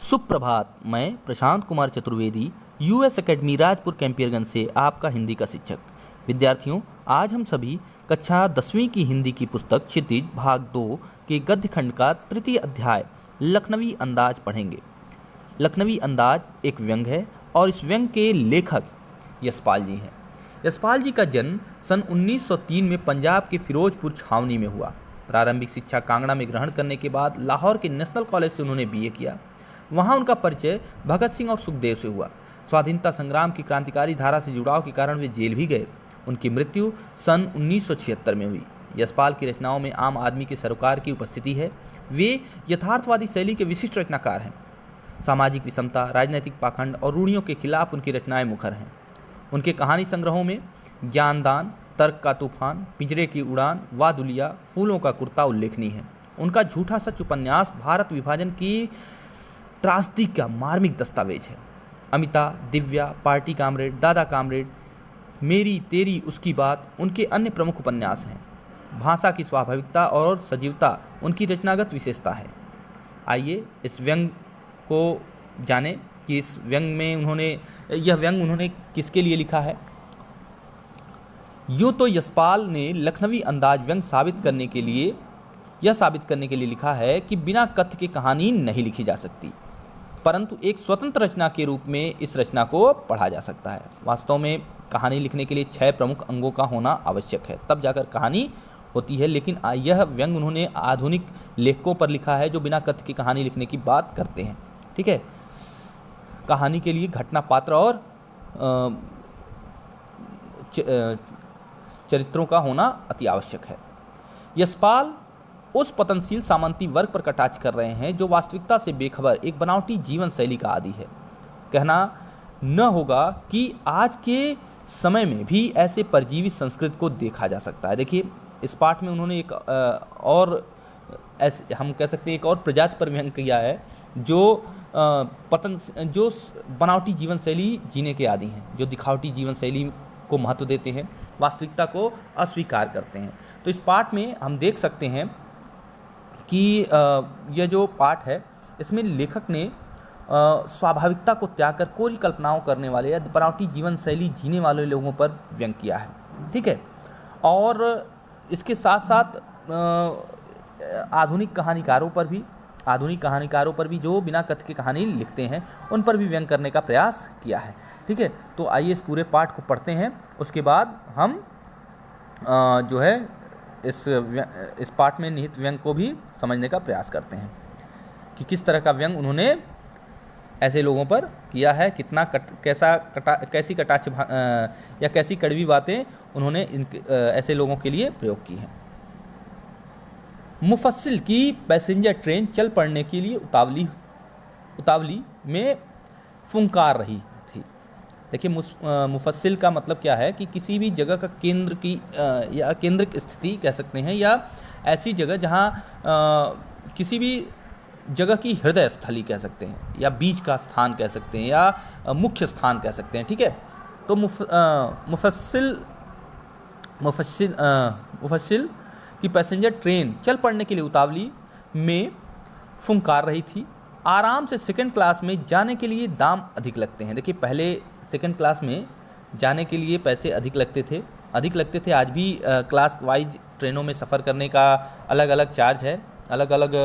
सुप्रभात। मैं Prashant Kumar Chaturvedi, US academy Rajpur Campierganj से आपका हिंदी का शिक्षक। विद्यार्थियों, आज हम सभी कक्षा 10वीं की हिंदी की पुस्तक क्षितिज भाग 2 के गद्य खंड का तृतीय अध्याय लखनवी अंदाज पढ़ेंगे। लखनवी अंदाज एक व्यंग है और इस व्यंग के लेखक यशपाल जी हैं। यशपाल जी का जन्म सन 1903 में पंजाब के फिरोजपुर छावनी में हुआ। प्रारंभिक शिक्षा कांगड़ा में ग्रहण करने के बाद लाहौर के नेशनल कॉलेज से उन्होंने बीए किया। वहाँ उनका परिचय भगत सिंह और सुखदेव से हुआ। स्वाधीनता संग्राम की क्रांतिकारी धारा से जुड़ाव के कारण वे जेल भी गए। उनकी मृत्यु सन 1976 में हुई। यशपाल की रचनाओं में आम आदमी के सरोकार की उपस्थिति है। वे यथार्थवादी शैली के विशिष्ट रचनाकार हैं। सामाजिक विषमता, राजनीतिक पाखंड और रूढ़ियों के खिलाफ उनकी रचनाएं मुखर हैं। उनके कहानी संग्रहों में ज्ञानदान, तर्क का तूफान, पिंजरे की उड़ान, वादुलिया, फूलों का कुर्ता उल्लेखनीय है। उनका झूठा सच उपन्यास भारत विभाजन की त्रासदी का मार्मिक दस्तावेज है। अमिता, दिव्या, पार्टी कामरेड, दादा कामरेड, मेरी तेरी उसकी बात उनके अन्य प्रमुख उपन्यास हैं। भाषा की स्वाभाविकता और सजीवता उनकी रचनागत विशेषता है। आइए इस व्यंग को जानें कि इस व्यंग में यह व्यंग उन्होंने किसके लिए लिखा है। यूँ तो यशपाल ने लखनवी अंदाज व्यंग साबित करने के लिए लिखा है कि बिना कथ्य के कहानी नहीं लिखी जा सकती, परंतु एक स्वतंत्र रचना के रूप में इस रचना को पढ़ा जा सकता है। वास्तव में कहानी लिखने के लिए 6 प्रमुख अंगों का होना आवश्यक है, तब जाकर कहानी होती है। लेकिन यह व्यंग उन्होंने आधुनिक लेखकों पर लिखा है जो बिना कथ्य की कहानी लिखने की बात करते हैं। ठीक है, कहानी के लिए घटना, पात्र और चरित्रों का होना अति आवश्यक है। यशपाल उस पतनशील सामंती वर्ग पर कटाक्ष कर रहे हैं जो वास्तविकता से बेखबर एक बनावटी जीवन शैली का आदी है। कहना न होगा कि आज के समय में भी ऐसे परजीवी संस्कृति को देखा जा सकता है। देखिए, इस पाठ में उन्होंने एक और प्रजाति पर व्यंग किया है जो बनावटी जीवन शैली जीने के आदी हैं, जो दिखावटी जीवन शैली को महत्व देते हैं, वास्तविकता को अस्वीकार करते हैं। तो इस पाठ में हम देख सकते हैं कि यह जो पाठ है इसमें लेखक ने स्वाभाविकता को त्याग कर कोरी कल्पनाओं करने वाले या बनावटी जीवन शैली जीने वाले लोगों पर व्यंग किया है। ठीक है, और इसके साथ साथ आधुनिक कहानीकारों पर भी जो बिना कथ्य की कहानी लिखते हैं उन पर भी व्यंग करने का प्रयास किया है। ठीक है, तो आइए इस पूरे पाठ को पढ़ते हैं, उसके बाद हम जो है इस पाठ में निहित व्यंग को भी समझने का प्रयास करते हैं कि किस तरह का व्यंग उन्होंने ऐसे लोगों पर किया है, कैसी कटाक्ष या कैसी कड़वी बातें उन्होंने ऐसे लोगों के लिए प्रयोग की हैं। मुफस्सिल की पैसेंजर ट्रेन चल पड़ने के लिए उतावली में फुंकार रही थी। देखिए, मुफस्सिल का मतलब क्या है कि किसी भी जगह का केंद्रिक स्थिति कह सकते हैं, या ऐसी जगह जहां किसी भी जगह की हृदय स्थली कह सकते हैं, या बीच का स्थान कह सकते हैं, या मुख्य स्थान कह सकते हैं। ठीक है, तो मुफस्सिल की पैसेंजर ट्रेन चल पड़ने के लिए उतावली में फुंकार रही थी। आराम से सेकंड क्लास में जाने के लिए दाम अधिक लगते हैं। देखिए, पहले सेकंड क्लास में जाने के लिए पैसे अधिक लगते थे। आज भी क्लास वाइज ट्रेनों में सफ़र करने का अलग अलग चार्ज है, अलग अलग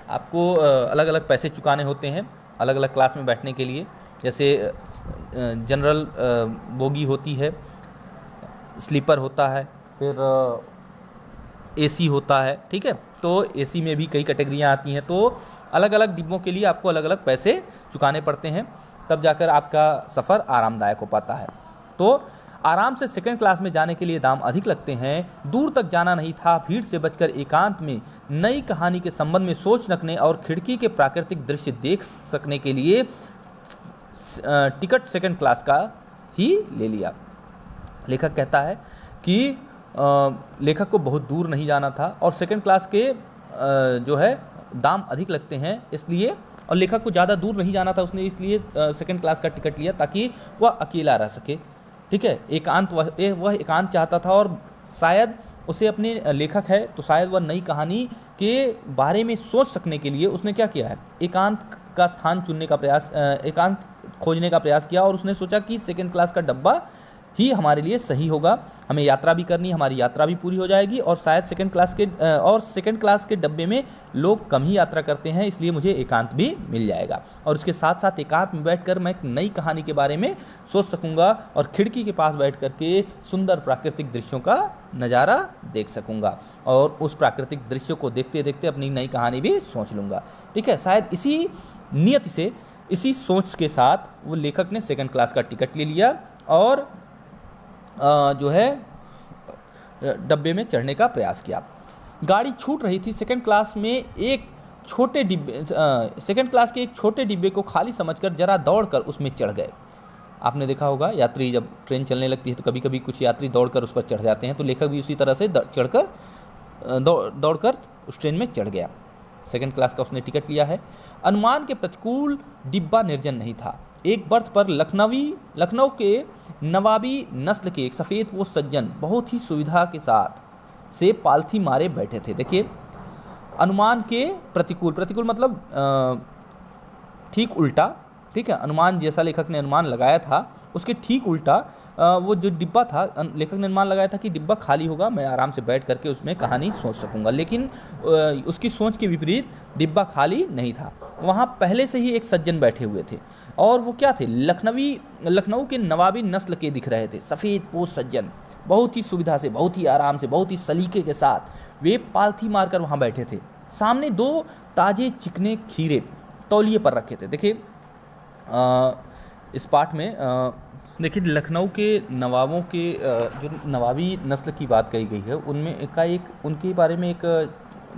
आपको अलग अलग पैसे चुकाने होते हैं अलग अलग क्लास में बैठने के लिए। जैसे जनरल बोगी होती है, स्लीपर होता है, फिर एसी होता है। ठीक है, तो एसी में भी कई कैटेगरियाँ आती हैं, तो अलग अलग डिब्बों के लिए आपको अलग अलग पैसे चुकाने पड़ते हैं, तब जाकर आपका सफ़र आरामदायक हो पाता है। तो आराम से सेकंड क्लास में जाने के लिए दाम अधिक लगते हैं। दूर तक जाना नहीं था, भीड़ से बचकर एकांत में नई कहानी के संबंध में सोच रखने और खिड़की के प्राकृतिक दृश्य देख सकने के लिए टिकट सेकंड क्लास का ही ले लिया। लेखक कहता है कि लेखक को बहुत दूर नहीं जाना था और सेकंड क्लास के जो है दाम अधिक लगते हैं इसलिए, और लेखक को ज़्यादा दूर नहीं जाना था, उसने इसलिए सेकंड क्लास का टिकट लिया ताकि वह अकेला रह सके। ठीक है, वह एकांत चाहता था और शायद उसे अपने लेखक है तो शायद वह नई कहानी के बारे में सोच सकने के लिए उसने क्या किया है, एकांत का स्थान चुनने का प्रयास, एकांत खोजने का प्रयास किया और उसने सोचा कि सेकंड क्लास का डब्बा ही हमारे लिए सही होगा, हमें यात्रा भी करनी, हमारी यात्रा भी पूरी हो जाएगी और शायद सेकंड क्लास के डब्बे में लोग कम ही यात्रा करते हैं, इसलिए मुझे एकांत भी मिल जाएगा और उसके साथ साथ एकांत में बैठकर मैं एक नई कहानी के बारे में सोच सकूंगा और खिड़की के पास बैठ करके सुंदर प्राकृतिक दृश्यों का नज़ारा देख सकूंगा और उस प्राकृतिक दृश्य को देखते देखते अपनी नई कहानी भी सोच लूँगा। ठीक है, शायद इसी नियति से, इसी सोच के साथ वो लेखक ने सेकंड क्लास का टिकट ले लिया और जो है डब्बे में चढ़ने का प्रयास किया। गाड़ी छूट रही थी, सेकंड क्लास के एक छोटे डिब्बे को खाली समझकर जरा दौड़कर उसमें चढ़ गए। आपने देखा होगा यात्री जब ट्रेन चलने लगती है तो कभी कभी कुछ यात्री दौड़कर उस पर चढ़ जाते हैं, तो लेखक भी उसी तरह से दौड़कर उस ट्रेन में चढ़ गया। सेकंड क्लास का उसने टिकट लिया है। अनुमान के प्रतिकूल डिब्बा निर्जन नहीं था। एक बर्थ पर लखनऊ के नवाबी नस्ल के एक सफ़ेद वो सज्जन बहुत ही सुविधा के साथ से पालथी मारे बैठे थे। देखिए, अनुमान के प्रतिकूल मतलब ठीक उल्टा। ठीक है, अनुमान जैसा लेखक ने अनुमान लगाया था उसके ठीक उल्टा वो जो डिब्बा था, लेखक ने अनुमान लगाया था कि डिब्बा खाली होगा, मैं आराम से बैठ करके उसमें कहानी सोच सकूंगा, लेकिन उसकी सोच के विपरीत डिब्बा खाली नहीं था। वहाँ पहले से ही एक सज्जन बैठे हुए थे और वो क्या थे, लखनऊ के नवाबी नस्ल के दिख रहे थे। सफ़ेद पोश सज्जन, बहुत ही सुविधा से, बहुत ही आराम से, बहुत ही सलीके के साथ वे पालथी मारकर वहाँ बैठे थे। सामने 2 ताजे चिकने खीरे तौलिए पर रखे थे। देखिए, इस पाठ में देखिए लखनऊ के नवाबों के जो नवाबी नस्ल की बात कही गई है उनमें उनके बारे में एक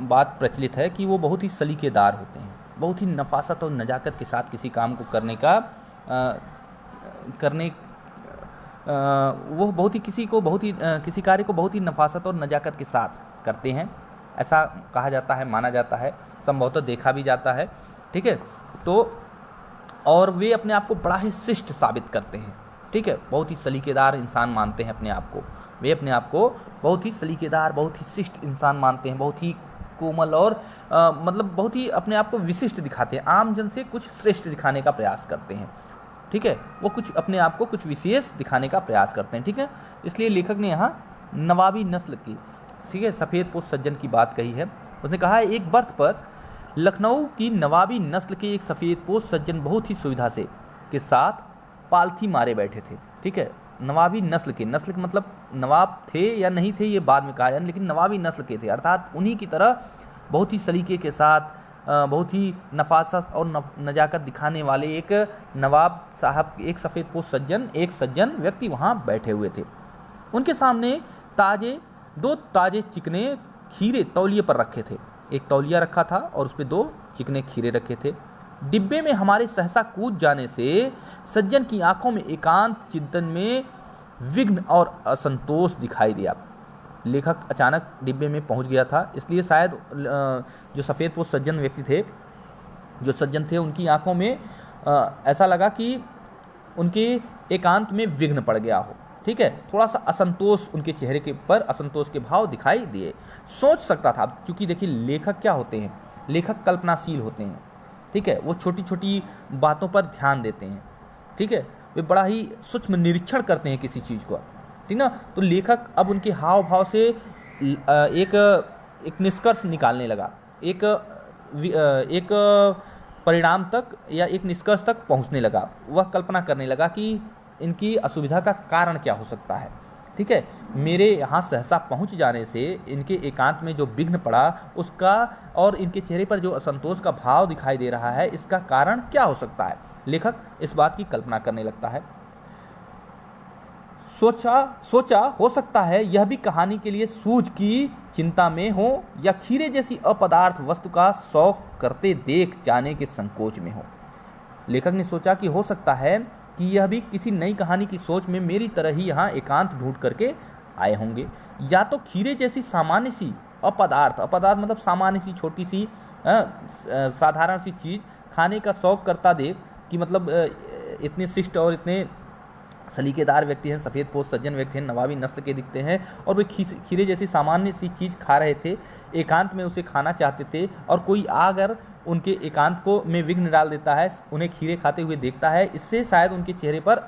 बात प्रचलित है कि वो बहुत ही सलीकेदार होते हैं, बहुत ही नफासत और नज़ाकत के साथ किसी काम को वो बहुत ही किसी कार्य को बहुत ही नफासत और नज़ाकत के साथ करते हैं, ऐसा कहा जाता है, माना जाता है, संभवतः देखा भी जाता है। ठीक है, तो और वे अपने आप को बड़ा ही शिष्ट साबित करते हैं। ठीक है, बहुत ही सलीकेदार इंसान मानते हैं अपने आप को, वे अपने आप को बहुत ही सलीकेदार, बहुत ही शिष्ट इंसान मानते हैं, बहुत ही कोमल और मतलब बहुत ही अपने आप को विशिष्ट दिखाते हैं, आम जन से कुछ श्रेष्ठ दिखाने का प्रयास करते हैं। ठीक है, वो कुछ अपने आप को कुछ विशेष दिखाने का प्रयास करते हैं। ठीक है, इसलिए लेखक ने यहाँ नवाबी नस्ल की, ठीक है, सफ़ेद पोश सज्जन की बात कही है। उसने कहा है, एक बर्थ पर लखनऊ की नवाबी नस्ल के एक सफ़ेद पोश सज्जन बहुत ही सुविधा से के साथ पालथी मारे बैठे थे। ठीक है, नवाबी नस्ल के मतलब नवाब थे या नहीं थे ये बाद में कहा जाए, लेकिन नवाबी नस्ल के थे, अर्थात उन्हीं की तरह बहुत ही सलीके के साथ, बहुत ही नफासत और नज़ाकत दिखाने वाले एक नवाब साहब, एक सफ़ेद पोश सज्जन व्यक्ति वहाँ बैठे हुए थे। उनके सामने 2 ताजे चिकने खीरे तौलिए पर रखे थे। एक तौलिया रखा था और उस पर 2 चिकने खीरे रखे थे। डिब्बे में हमारे सहसा कूद जाने से सज्जन की आंखों में एकांत चिंतन में विघ्न और असंतोष दिखाई दिया। लेखक अचानक डिब्बे में पहुंच गया था, इसलिए शायद जो सफ़ेद पोश सज्जन थे उनकी आंखों में ऐसा लगा कि उनके एकांत में विघ्न पड़ गया हो। ठीक है, थोड़ा सा असंतोष उनके चेहरे के पर असंतोष के भाव दिखाई दिए। सोच सकता था, क्योंकि देखिए लेखक क्या होते हैं, लेखक कल्पनाशील होते हैं। ठीक है, वो छोटी छोटी बातों पर ध्यान देते हैं। ठीक है, वे बड़ा ही सूक्ष्म निरीक्षण करते हैं किसी चीज़ को। ठीक ना, तो लेखक अब उनके हाव भाव से एक निष्कर्ष निकालने लगा, एक परिणाम तक या एक निष्कर्ष तक पहुंचने लगा। वह कल्पना करने लगा कि इनकी असुविधा का कारण क्या हो सकता है। ठीक है, मेरे यहाँ सहसा पहुँच जाने से इनके एकांत में जो विघ्न पड़ा उसका, और इनके चेहरे पर जो असंतोष का भाव दिखाई दे रहा है, इसका कारण क्या हो सकता है। लेखक इस बात की कल्पना करने लगता है। सोचा हो सकता है यह भी कहानी के लिए सूझ की चिंता में हो, या खीरे जैसी अपदार्थ वस्तु का शौक करते देख जाने के संकोच में हो। लेखक ने सोचा कि हो सकता है कि यह भी किसी नई कहानी की सोच में मेरी तरह ही यहाँ एकांत ढूंढ करके आए होंगे, या तो खीरे जैसी सामान्य सी अपदार्थ मतलब सामान्य सी छोटी सी साधारण सी चीज़ खाने का शौक करता देख, कि मतलब इतने शिष्ट और इतने सलीकेदार व्यक्ति हैं, सफ़ेद पोश सज्जन व्यक्ति हैं, नवाबी नस्ल के दिखते हैं और वे खीरे जैसी सामान्य सी चीज़ खा रहे थे, एकांत में उसे खाना चाहते थे और कोई आकर उनके एकांत को में विघ्न डाल देता है, उन्हें खीरे खाते हुए देखता है, इससे शायद उनके चेहरे पर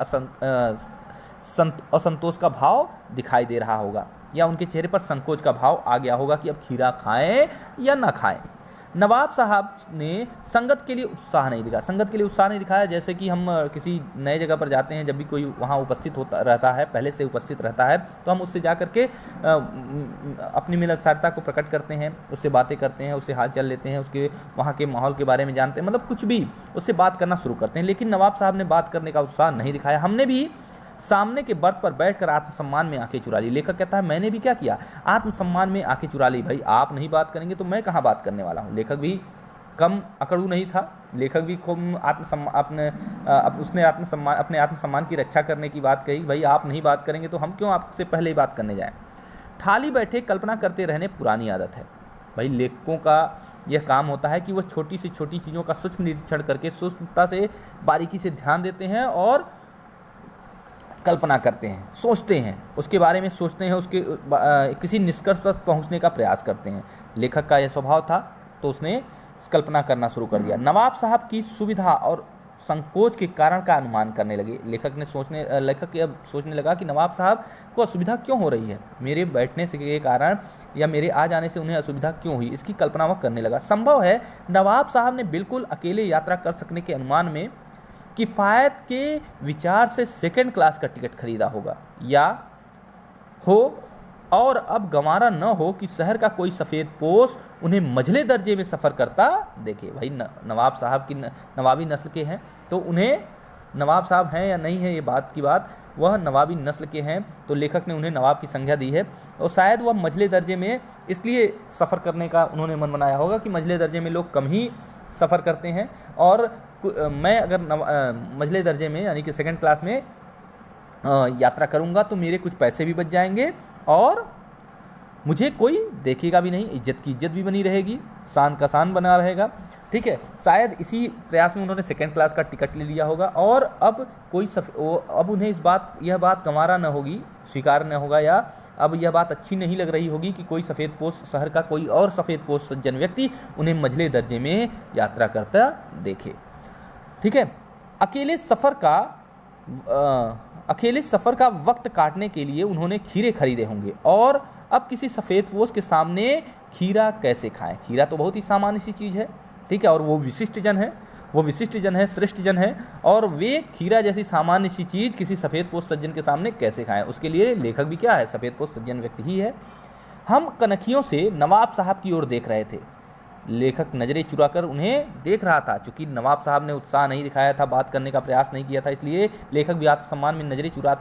असंतोष का भाव दिखाई दे रहा होगा या उनके चेहरे पर संकोच का भाव आ गया होगा कि अब खीरा खाएं या ना खाएं। नवाब साहब ने संगत के लिए उत्साह नहीं दिखाया। जैसे कि हम किसी नए जगह पर जाते हैं, जब भी कोई वहाँ उपस्थित होता रहता है, पहले से उपस्थित रहता है, तो हम उससे जा करके अपनी मिलनसारता को प्रकट करते हैं, उससे बातें करते हैं, उससे हाल चाल लेते हैं, उसके वहाँ के माहौल के बारे में जानते हैं, मतलब कुछ भी उससे बात करना शुरू करते हैं। लेकिन नवाब साहब ने बात करने का उत्साह नहीं दिखाया। हमने भी सामने के बर्थ पर बैठकर आत्मसम्मान में आंखें चुरा ली। लेखक कहता है मैंने भी क्या किया, आत्मसम्मान में आंखें चुरा ली। भाई आप नहीं बात करेंगे तो मैं कहाँ बात करने वाला हूँ। लेखक भी कम अकड़ू नहीं था। लेखक भी खूब अपने आत्मसम्मान की रक्षा करने की बात कही। भाई आप नहीं बात करेंगे तो हम क्यों आपसे पहले ही बात करने जाएं। थाली बैठे कल्पना करते रहने पुरानी आदत है। भाई लेखकों का यह काम होता है कि वह छोटी से छोटी चीज़ों का सूक्ष्म निरीक्षण करके सूक्ष्मता से बारीकी से ध्यान देते हैं और कल्पना करते हैं, सोचते हैं, उसके बारे में सोचते हैं, उसके किसी निष्कर्ष पर पहुंचने का प्रयास करते हैं। लेखक का यह स्वभाव था तो उसने कल्पना करना शुरू कर दिया। नवाब साहब की सुविधा और संकोच के कारण का अनुमान करने लगे। लेखक सोचने लगा कि नवाब साहब को असुविधा क्यों हो रही है, मेरे बैठने से के कारण या मेरे आ जाने से उन्हें असुविधा क्यों हुई, इसकी कल्पना वह करने लगा। संभव है नवाब साहब ने बिल्कुल अकेले यात्रा कर सकने के अनुमान में किफ़ायत के विचार से सेकंड क्लास का टिकट खरीदा होगा या हो, और अब गंवारा न हो कि शहर का कोई सफ़ेद पोश उन्हें मझले दर्जे में सफ़र करता देखे। भाई नवाब साहब की नवाबी नस्ल के हैं तो उन्हें, नवाब साहब हैं या नहीं है ये बात की बात, वह नवाबी नस्ल के हैं तो लेखक ने उन्हें नवाब की संज्ञा दी है और शायद वह मझले दर्जे में इसलिए सफ़र करने का उन्होंने मन बनाया होगा कि मझले दर्जे में लोग कम ही सफ़र करते हैं और मैं अगर मझले दर्जे में यानी कि सेकंड क्लास में यात्रा करूंगा तो मेरे कुछ पैसे भी बच जाएंगे और मुझे कोई देखेगा भी नहीं, इज्जत की इज्जत भी बनी रहेगी, शान का शान बना रहेगा। ठीक है, शायद इसी प्रयास में उन्होंने सेकंड क्लास का टिकट ले लिया होगा और अब अब उन्हें यह बात गंवारा न होगी, स्वीकार न होगा या अब यह बात अच्छी नहीं लग रही होगी कि कोई सफ़ेद पोश शहर का कोई और सफ़ेद पोश सज्जन व्यक्ति उन्हें मझले दर्जे में यात्रा करता देखे। ठीक है, अकेले सफ़र का वक्त काटने के लिए उन्होंने खीरे खरीदे होंगे और अब किसी सफ़ेद पोश के सामने खीरा कैसे खाएं। खीरा तो बहुत ही सामान्य सी चीज़ है, ठीक है, और वो विशिष्ट जन है, श्रेष्ठ जन है और वे खीरा जैसी सामान्य सी चीज़ किसी सफ़ेद पोश सज्जन के सामने कैसे खाएं। उसके लिए लेखक भी क्या है, सफ़ेद पोश सज्जन व्यक्ति ही है। हम कनखियों से नवाब साहब की ओर देख रहे थे। लेखक नज़रें चुराकर उन्हें देख रहा था। चूँकि नवाब साहब ने उत्साह नहीं दिखाया था, बात करने का प्रयास नहीं किया था, इसलिए लेखक भी आत्मसम्मान में नज़रें चुरा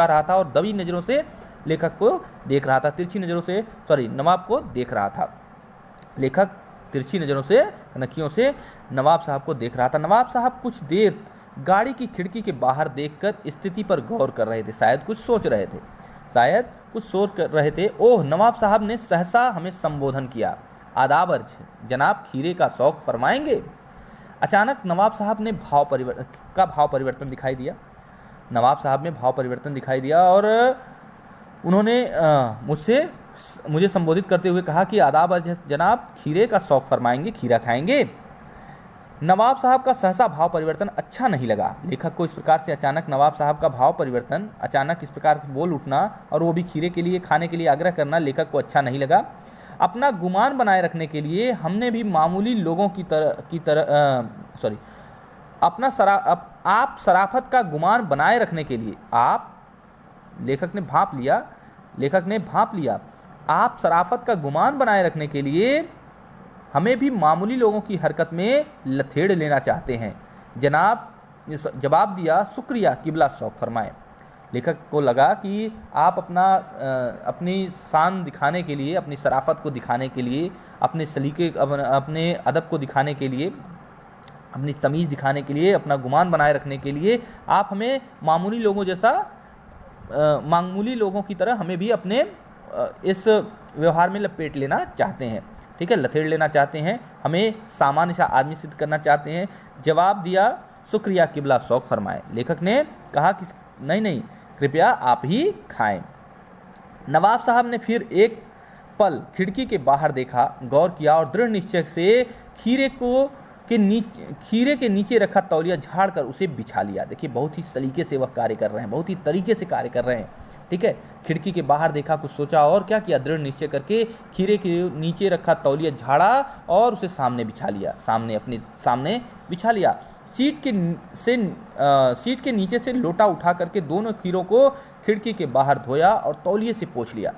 रहा था और दबी नज़रों से लेखक को देख रहा था, तिरछी नज़रों से नवाब को देख रहा था। लेखक तिरछी नज़रों से, कनखियों से नवाब साहब को देख रहा था। नवाब साहब कुछ देर गाड़ी की खिड़की के बाहर देखकर स्थिति पर गौर कर रहे थे, शायद कुछ सोच रहे थे। ओह, नवाब साहब ने सहसा हमें संबोधन किया। आदाब अर्ज, जनाब खीरे का शौक फरमाएंगे। अचानक नवाब साहब ने भाव परिवर्तन दिखाई दिया। नवाब साहब में भाव परिवर्तन दिखाई दिया और उन्होंने मुझे संबोधित करते हुए कहा कि आदाब अर्ज जनाब, खीरे का शौक फरमाएंगे, खीरा खाएंगे। नवाब साहब का सहसा भाव परिवर्तन अच्छा नहीं लगा। लेखक को इस प्रकार से अचानक नवाब साहब का भाव परिवर्तन, अचानक इस प्रकार बोल उठना और वो भी खीरे के लिए खाने के लिए आग्रह करना लेखक को अच्छा नहीं लगा। अपना गुमान बनाए रखने के लिए हमने भी मामूली लोगों आप शराफत का गुमान बनाए रखने के लिए लेखक ने भांप लिया। आप शराफत का गुमान बनाए रखने के लिए हमें भी मामूली लोगों की हरकत में लथेड़ लेना चाहते हैं। जवाब दिया, शुक्रिया, किबला शौक फरमाए। लेखक को लगा कि आप अपनी शान दिखाने के लिए, अपनी शराफत को दिखाने के लिए, अपने सलीके, अपने अदब को दिखाने के लिए, अपनी तमीज़ दिखाने के लिए, अपना गुमान बनाए रखने के लिए आप हमें मामूली लोगों की तरह हमें भी अपने इस व्यवहार में लपेट लेना चाहते हैं। ठीक है, लथेड़ लेना चाहते हैं, हमें सामान्य सा आदमी सिद्ध करना चाहते हैं। जवाब दिया, शुक्रिया किबला शौक फरमाए। लेखक ने कहा कि नहीं नहीं, कृपया आप ही खाएं। नवाब साहब ने फिर एक पल खिड़की के बाहर देखा, गौर किया और दृढ़ निश्चय से खीरे के नीचे रखा तौलिया झाड़कर उसे बिछा लिया। देखिए बहुत ही सलीके से वह कार्य कर रहे हैं, बहुत ही तरीके से कार्य कर रहे हैं। ठीक है, खिड़की के बाहर देखा, कुछ सोचा और क्या किया, दृढ़ निश्चय करके खीरे के नीचे रखा तौलिया झाड़ा और उसे सामने बिछा लिया, अपने सामने बिछा लिया। सीट के नीचे से लोटा उठा करके दोनों खीरों को खिड़की के बाहर धोया और तौलिए से पोंछ लिया।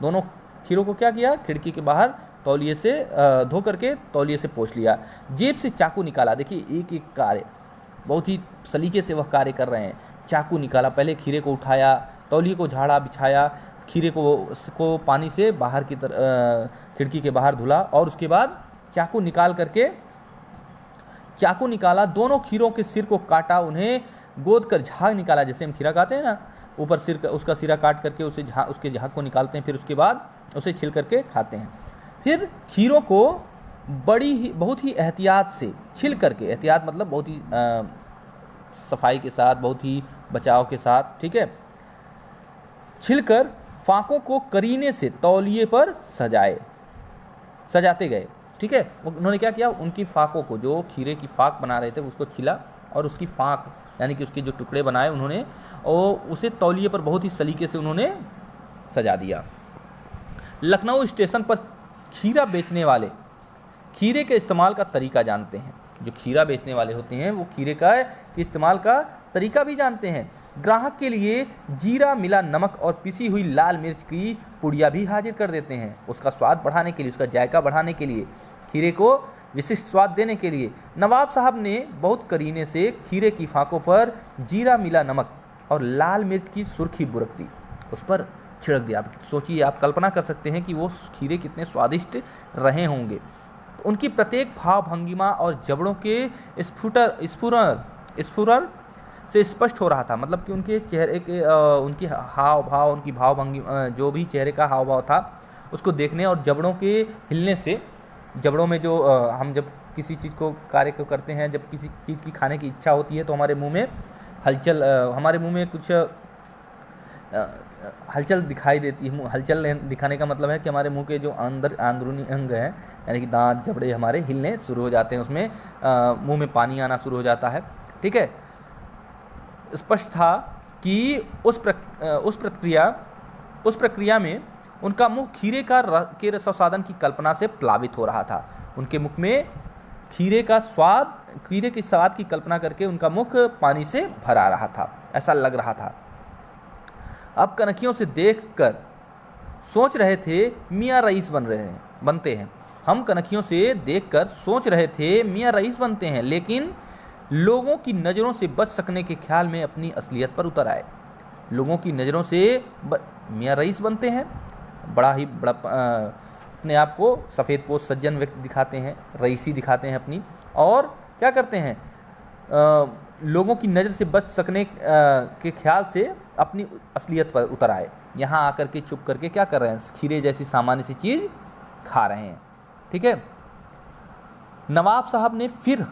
दोनों खीरों को क्या किया, खिड़की के बाहर तौलिए से धो करके तौलिए से पोंछ लिया। जेब से चाकू निकाला। देखिए एक एक कार्य बहुत ही सलीके से वह कार्य कर रहे हैं। चाकू निकाला, पहले खीरे को उठाया, तौलिए को झाड़ा बिछाया, खीरे को पानी से बाहर की खिड़की के बाहर धुला और उसके बाद चाकू निकाला, दोनों खीरों के सिर को काटा, उन्हें गोद कर झाग निकाला। जैसे हम खीरा खाते हैं ना, ऊपर उसका सिरा काट करके उसके झाग को निकालते हैं, फिर उसके बाद उसे छिल करके खाते हैं। फिर खीरों को बहुत ही एहतियात से छिल करके, एहतियात मतलब बहुत ही सफाई के साथ, बहुत ही बचाव के साथ, ठीक है, छिलकर फाकों को करीने से तौलिए पर सजाते गए। ठीक है, उन्होंने क्या किया, उनकी फाकों को, जो खीरे की फाक बना रहे थे उसको छिला और उसकी फाक यानी कि उसके जो टुकड़े बनाए उन्होंने, और उसे तौलिए पर बहुत ही सलीके से उन्होंने सजा दिया। लखनऊ स्टेशन पर खीरा बेचने वाले खीरे के इस्तेमाल का तरीका जानते हैं। जो खीरा बेचने वाले होते हैं वो खीरे का इस्तेमाल का तरीका भी जानते हैं। ग्राहक के लिए जीरा मिला नमक और पिसी हुई लाल मिर्च की पुड़िया भी हाजिर कर देते हैं। उसका स्वाद बढ़ाने के लिए, उसका जायका बढ़ाने के लिए, खीरे को विशिष्ट स्वाद देने के लिए नवाब साहब ने बहुत करीने से खीरे की फाकों पर जीरा मिला नमक और लाल मिर्च की सुर्खी बुरक दी, उस पर छिड़क दिया। आप सोचिए, आप कल्पना कर सकते हैं कि वो खीरे कितने स्वादिष्ट रहे होंगे। उनकी प्रत्येक भाव भंगिमा और जबड़ों के स्फुरर से स्पष्ट हो रहा था, मतलब कि उनके चेहरे के उनकी हाव भाव, उनकी भाव भंगिमा, जो भी चेहरे का हाव भाव था उसको देखने और जबड़ों के हिलने से, जबड़ों में जो हम जब किसी चीज़ को कार्य को करते हैं, जब किसी चीज़ की खाने की इच्छा होती है तो हमारे मुंह में हलचल, हमारे मुंह में कुछ हलचल दिखाई देती है। हलचल दिखाने का मतलब है कि हमारे मुंह के जो अंदरूनी अंग हैं, यानी कि दांत जबड़े हमारे हिलने शुरू हो जाते हैं, उसमें मुंह में पानी आना शुरू हो जाता है। ठीक है, स्पष्ट था कि उस प्रक्रिया में उनका मुख खीरे के रसोसाधन की कल्पना से प्लावित हो रहा था। उनके मुख में खीरे के स्वाद की कल्पना करके उनका मुख पानी से भरा रहा था, ऐसा लग रहा था। अब कनखियों से देखकर सोच रहे थे मियाँ रईस बनते हैं। हम कनखियों से देखकर सोच रहे थे मियाँ रईस बनते हैं, लेकिन लोगों की नज़रों से बच सकने के ख्याल में अपनी असलियत पर उतर आए। लोगों की नज़रों से मियाँ रईस बनते हैं, बड़ा अपने आप को सफ़ेद पोश सज्जन व्यक्ति दिखाते हैं, रईसी दिखाते हैं अपनी, और क्या करते हैं, लोगों की नज़र से बच सकने के ख्याल से अपनी असलियत पर उतर आए। यहाँ आकर के चुप करके क्या कर रहे हैं, खीरे जैसी सामान्य सी चीज़ खा रहे हैं। ठीक है, नवाब साहब ने फिर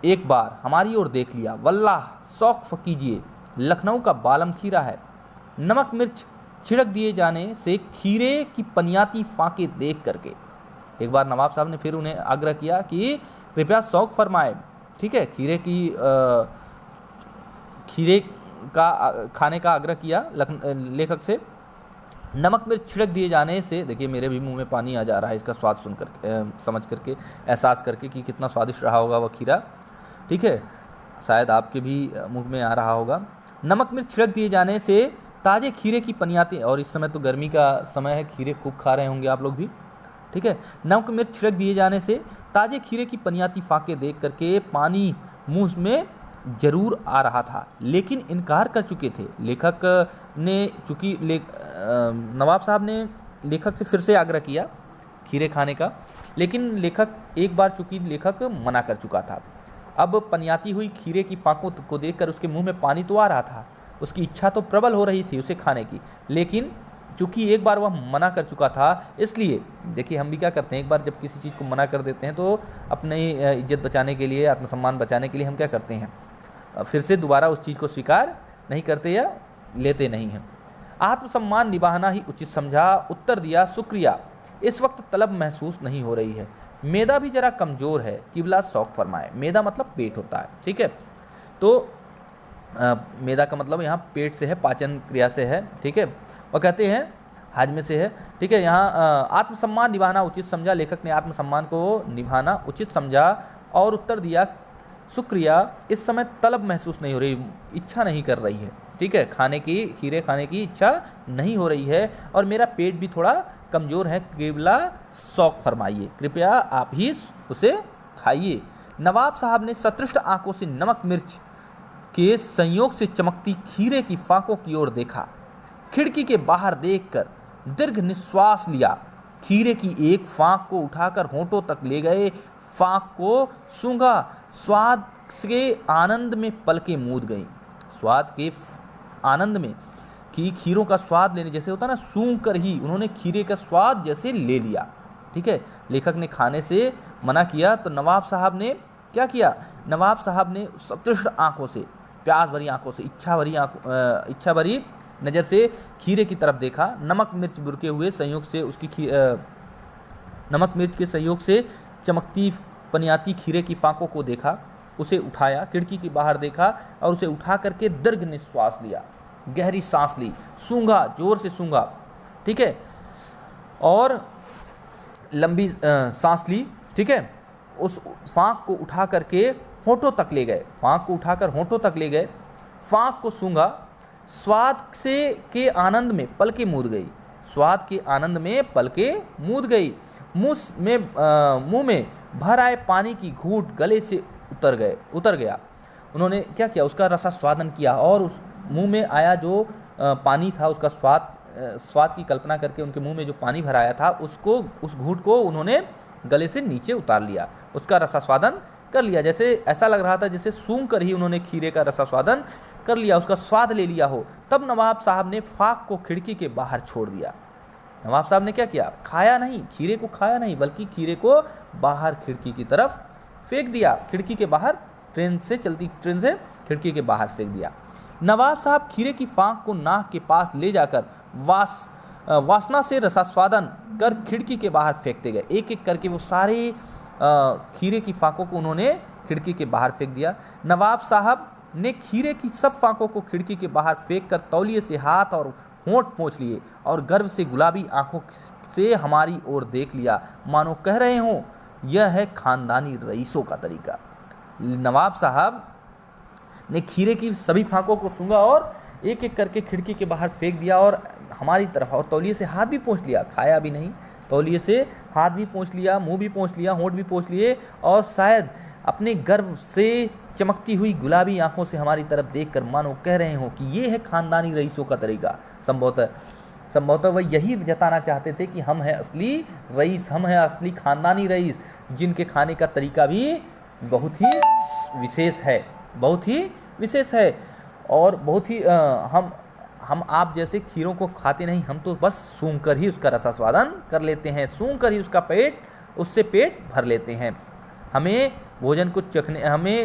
एक बार हमारी ओर देख लिया। वल्लाह शौक कीजिए, लखनऊ का बालम खीरा है। नमक मिर्च छिड़क दिए जाने से खीरे की पनियाती फाके देख करके एक बार नवाब साहब ने फिर उन्हें आग्रह किया कि कृपया शौक फरमाए। ठीक है, खीरे का खाने का आग्रह किया लेखक से। नमक मिर्च छिड़क दिए जाने से, देखिए मेरे भी मुंह में पानी आ जा रहा है इसका स्वाद सुनकर, समझ करके, एहसास करके कि कितना स्वादिष्ट रहा होगा वह खीरा। ठीक है, शायद आपके भी मुंह में आ रहा होगा। नमक मिर्च छिड़क दिए जाने से ताज़े खीरे की पनियाती, और इस समय तो गर्मी का समय है, खीरे खूब खा रहे होंगे आप लोग भी। ठीक है, नमक मिर्च छिड़क दिए जाने से ताज़े खीरे की पनियाती फाके देख करके पानी मुंह में जरूर आ रहा था, लेकिन इनकार कर चुके थे। लेखक ने चूँकि नवाब साहब ने लेखक से फिर से आग्रह किया खीरे खाने का, लेकिन लेखक मना कर चुका था। अब पनियाती हुई खीरे की फाकों को देखकर उसके मुंह में पानी तो आ रहा था, उसकी इच्छा तो प्रबल हो रही थी उसे खाने की, लेकिन चूँकि एक बार वह मना कर चुका था, इसलिए देखिए हम भी क्या करते हैं, एक बार जब किसी चीज़ को मना कर देते हैं तो अपनी इज्जत बचाने के लिए, आत्मसम्मान बचाने के लिए हम क्या करते हैं, फिर से दोबारा उस चीज़ को स्वीकार नहीं करते या लेते नहीं हैं। आत्मसम्मान निभाना ही उचित समझा, उत्तर दिया शुक्रिया, इस वक्त तलब महसूस नहीं हो रही है। मैदा भी जरा कमज़ोर है, किबला शौक फरमाए। मैदा मतलब पेट होता है, ठीक है। तो मैदा का मतलब यहाँ पेट से है, पाचन क्रिया से है, ठीक है। और कहते हैं हाजमे से है, ठीक है। यहाँ आत्मसम्मान निभाना उचित समझा, लेखक ने आत्मसम्मान को निभाना उचित समझा और उत्तर दिया शुक्रिया, इस समय तलब महसूस नहीं हो रही, इच्छा नहीं कर रही है, ठीक है। खीरे खाने की इच्छा नहीं हो रही है और मेरा पेट भी थोड़ा कमज़ोर है, केवला शौक फरमाइए, कृपया आप ही उसे खाइए। नवाब साहब ने सतृष्ट आंखों से नमक मिर्च के संयोग से चमकती खीरे की फांकों की ओर देखा। खिड़की के बाहर देखकर दीर्घ निश्वास लिया। खीरे की एक फांक को उठाकर होंठों तक ले गए, फांक को सूंघा, स्वाद के आनंद में पलकें मूंद गईं। स्वाद के आनंद में कि खीरों का स्वाद लेने जैसे होता है ना, सूंघ कर ही उन्होंने खीरे का स्वाद जैसे ले लिया, ठीक है। लेखक ने खाने से मना किया तो नवाब साहब ने क्या किया? नवाब साहब ने सतृष्ट आंखों से, प्यास भरी आंखों से, इच्छा भरी नज़र से खीरे की तरफ देखा। नमक मिर्च बुरके हुए संयोग से नमक मिर्च के सहयोग से चमकती पनियाती खीरे की फांकों को देखा। उसे उठाया, खिड़की के बाहर देखा और उसे उठा करके दीर्घ निश्वास लिया, गहरी सांस ली, सूंघा, जोर से सूंघा, ठीक है, और लंबी सांस ली, ठीक है। उस फांक को उठा करके होंठों तक ले गए, फांक को उठाकर होंठों तक ले गए, फांक को सूंघा, स्वाद से के आनंद में पलकें मूंद गई, स्वाद के आनंद में पलकें मूंद गई। मुंह में भर आए पानी की घूंट गले से उतर गया। उन्होंने क्या किया? उसका रसास्वादन किया और उस मुंह में आया जो पानी था, उसका स्वाद की कल्पना करके उनके मुंह में जो पानी भर आया था, उस घूंट को उन्होंने गले से नीचे उतार लिया, उसका रसास्वादन कर लिया। जैसे ऐसा लग रहा था जैसे सूंघ कर ही उन्होंने खीरे का रसास्वादन कर लिया, उसका स्वाद ले लिया हो। तब नवाब साहब ने फाक को खिड़की के बाहर छोड़ दिया। नवाब साहब ने क्या किया? खाया नहीं, खीरे को खाया नहीं, बल्कि खीरे को बाहर खिड़की की तरफ फेंक दिया। खिड़की के बाहर, चलती ट्रेन से खिड़की के बाहर फेंक दिया। नवाब साहब खीरे की फांक को नाक के पास ले जाकर वासना से रसास्वादन कर खिड़की के बाहर फेंकते गए। एक एक करके वो सारे खीरे की फांकों को उन्होंने खिड़की के बाहर फेंक दिया। नवाब साहब ने खीरे की सब फांकों को खिड़की के बाहर फेंक कर तौलिए से हाथ और होंठ पोंछ लिए और गर्व से गुलाबी आंखों से हमारी ओर देख लिया, मानो कह रहे हों यह है खानदानी रईसों का तरीका। नवाब साहब ने खीरे की सभी फांकों को सूंघा और एक एक करके खिड़की के बाहर फेंक दिया और हमारी तरफ, और तौलिए से हाथ भी पोंछ लिया, खाया भी नहीं, तौलिए से हाथ भी पोंछ लिया, मुंह भी पोंछ लिया, होंठ भी पोंछ लिए और शायद अपने गर्व से चमकती हुई गुलाबी आंखों से हमारी तरफ देखकर मानो कह रहे हो कि ये है खानदानी रईसों का तरीका। संभवतः वह यही जताना चाहते थे कि हम हैं असली रईस, हम हैं असली खानदानी रईस, जिनके खाने का तरीका भी बहुत ही विशेष है, बहुत ही विशेष है और बहुत ही हम आप जैसे खीरों को खाते नहीं, हम तो बस सूंघ कर ही उसका रसास्वादन कर लेते हैं, सूंघ कर ही उससे पेट भर लेते हैं। हमें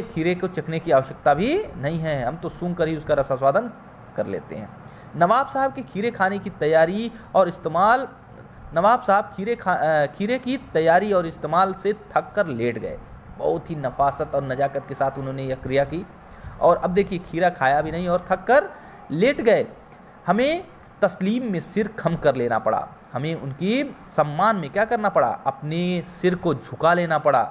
खीरे को चखने की आवश्यकता भी नहीं है, हम तो सूंघ कर ही उसका रसास्वादन कर लेते हैं। नवाब साहब के खीरे खाने की तैयारी और इस्तेमाल नवाब साहब खीरे की तैयारी और इस्तेमाल से थक कर लेट गए। बहुत ही नफासत और नजाकत के साथ उन्होंने यह क्रिया की और अब देखिए खीरा खाया भी नहीं और थक कर लेट गए। हमें तस्लीम में सिर खम कर लेना पड़ा, हमें उनकी सम्मान में क्या करना पड़ा? अपने सिर को झुका लेना पड़ा,